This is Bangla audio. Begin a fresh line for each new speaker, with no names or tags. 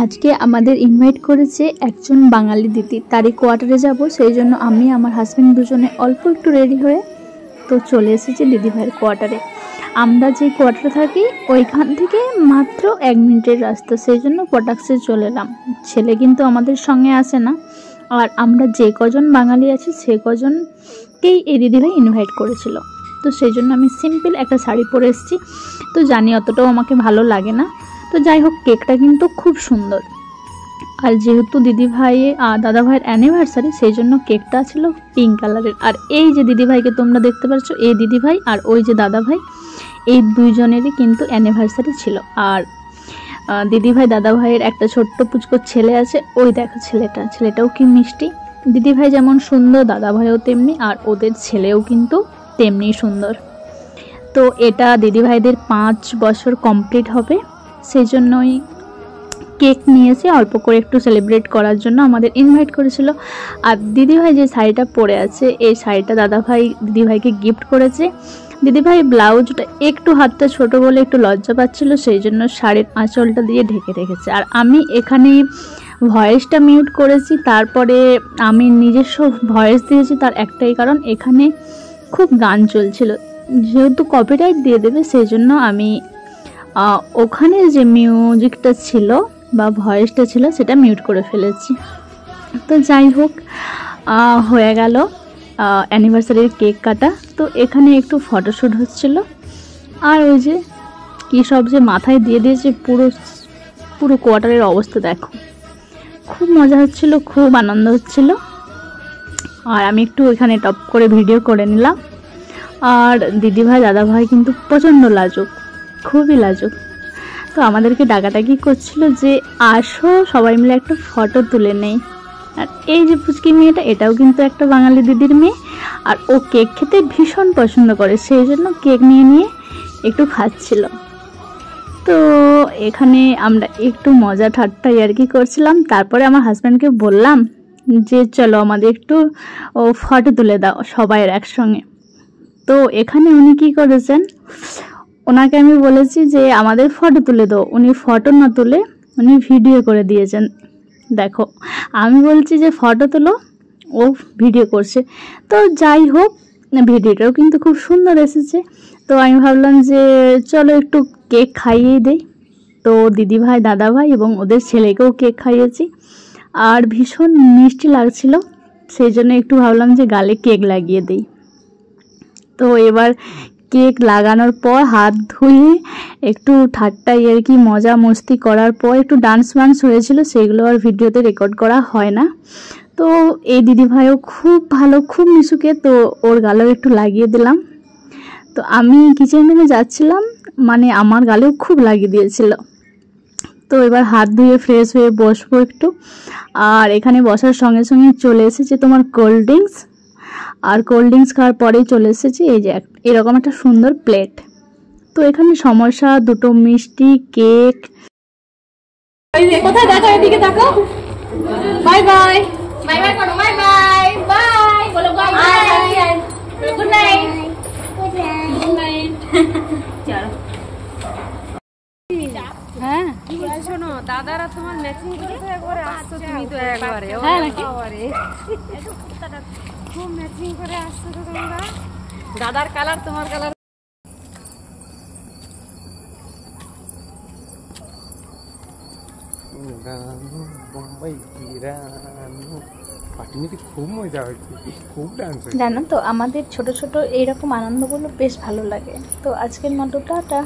আজকে আমাদের ইনভাইট করেছে একজন বাঙালি দিদি, তারই কোয়ার্টারে যাব। সেই জন্য আমি আমার হাজব্যান্ড দুজনে অল্প একটু রেডি হয়ে তো চলে এসেছি দিদিভাইয়ের কোয়ার্টারে। আমরা যে কোয়ার্টারে থাকি ওইখান থেকে মাত্র 1 মিনিটের রাস্তা, সেই জন্য পটাক্সে চলে এলাম। ছেলে কিন্তু আমাদের সঙ্গে আসে না, আর আমরা যে কজন বাঙালি আছি সে কজনকেই এই দিদিভাই ইনভাইট করেছিল। তো সেই জন্য আমি সিম্পল একটা শাড়ি পরে এসেছি। তো জানি অতটাও আমাকে ভালো লাগে না, তো যাই হোক কেকটা কিন্তু খুব সুন্দর। আর যেহেতু দিদিভাই দাদাভাইয়ের অ্যানিভার্সারি, সেই জন্য কেকটা ছিল পিঙ্ক কালারের। আর এই যে দিদিভাইকে তোমরা দেখতে পাচ্ছ, এই দিদিভাই আর ওই যে দাদাভাই, এই দুইজনেরই কিন্তু অ্যানিভার্সারি ছিল। আর দিদিভাই দাদাভাইয়ের একটা ছোট্ট পুচকো ছেলে আছে, ওই দেখো ছেলেটাও কি মিষ্টি। দিদিভাই যেমন সুন্দর, দাদাভাইও তেমনি, আর ওদের ছেলেও কিন্তু তেমনি সুন্দর। তো এটা দিদিভাইদের 5 বছর কমপ্লিট হবে, সেই জন্যই কেক নিয়েছে অল্প করে একটু সেলিব্রেট করার জন্য আমাদের ইনভাইট করেছিল। আর দিদিভাই যে শাড়িটা পরে আছে, এই শাড়িটা দাদাভাই দিদিভাইকে গিফট করেছে। দিদিভাই ব্লাউজটা একটু হাতটা ছোট বলে একটু লজ্জা পাচ্ছিল, সেই জন্য শাড়ির আঁচলটা দিয়ে ঢেকে রেখেছে। আর আমি এখানে ভয়েসটা মিউট করেছি, তারপরে আমি নিজস্ব ভয়েস দিয়েছি। তার একটাই কারণ, এখানে খুব গান চলছিল, যেহেতু কপিরাইট দিয়ে দেবে, সেই জন্য আমি ওখানে যে মিউজিকটা ছিল বা ভয়েসটা ছিল সেটা মিউট করে ফেলেছি। তো যাই হোক, হয়ে গেল অ্যানিভার্সারির কেক কাটা। তো এখানে একটু ফটোশ্যুট হচ্ছিল। আর ওই যে কী সব যে মাথায় দিয়ে দিয়েছে, পুরো কোয়ার্টারের অবস্থা দেখো। খুব মজা হচ্ছিল, খুব আনন্দ হচ্ছিল। আর আমি একটু এখানে টপ করে ভিডিও করে নিলাম। আর দিদিভাই দাদাভাই কিন্তু প্রচণ্ড লাজুক, খুবই লাজুক। তো আমাদেরকে ডাকাডাকি করছিল যে আসো সবাই মিলে একটা ফটো তুলে নেই। আর এই যে পুচকি মেয়েটা, এটাও কিন্তু একটা বাঙালি দিদির মেয়ে। আর ও কেক খেতে ভীষণ পছন্দ করে, সেই জন্য কেক নিয়ে একটু খাচ্ছিল। তো এখানে আমরা একটু মজা ঠাট্টা আর কি করছিলাম। তারপরে আমার হাজব্যান্ডকে বললাম যে চলো আমাদের একটু ফটো তুলে দাও সবাইয়ের একসঙ্গে। তো এখানে উনি কি করেছেন, ওনাকে আমি বলেছি যে আমাদের ফটো তুলে দাও, উনি ফটো না তুলে উনি ভিডিও করে দিয়েছেন। দেখো, আমি বলছি যে ফটো তুলো, ও ভিডিও করছে। তো যাই হোক, ভিডিওটাও কিন্তু খুব সুন্দর এসেছে। তো আমি ভাবলাম যে চলো একটু কেক খাইয়ে দেই। তো দিদিভাই দাদাভাই এবং ওদের ছেলেকেও কেক খাইয়েছি। আর ভীষণ মিষ্টি লাগছিল, সেই জন্য একটু ভাবলাম যে গালে কেক লাগিয়ে দিই। তো এবার কেক লাগানোর পর হাত ধুয়ে একটু ঠাট্টা আর কি মজা মস্তি করার পর একটু ডান্স হয়েছিল, সেগুলো আর ভিডিওতে রেকর্ড করা হয় না। তো এই দিদিভাইও খুব ভালো, খুব মিশুকে, তো ওর গালেও একটু লাগিয়ে দিলাম। তো আমি কিচেন রুমে যাচ্ছিলাম, মানে আমার গালেও খুব লাগিয়ে দিয়েছিল। তো এবার হাত ধুয়ে ফ্রেশ হয়ে বসবো একটু। আর এখানে বসার সঙ্গে সঙ্গে চলে এসেছে তোমার কোল্ড ড্রিঙ্কস। আর কোল্ড ড্রিঙ্কস খাওয়ার পরেই চলে এসেছি এই যে এরকম একটা সুন্দর প্লেট। তো এখানে সমস্যা, দুটো মিষ্টি, কেক।
কোথায় দেখো, এদিকে দেখো। বাই বাই, বাই বাই করো, বাই বাই, বাই বলো, bye bye, good night, good night. চলো।
হ্যাঁ শোনো, দাদারা তোমার ম্যাচিং করতে একবারে আসছো, তুমি তো একবারে খুব ম্যাচিং করে আসছো তো তোমরা। দাদার কালার তোমার কালার।
খুব মজা হচ্ছে, খুব ডান্স।
জানো তো আমাদের ছোট ছোট এইরকম আনন্দগুলো বেশ ভালো লাগে। তো আজকের মতো টাটা।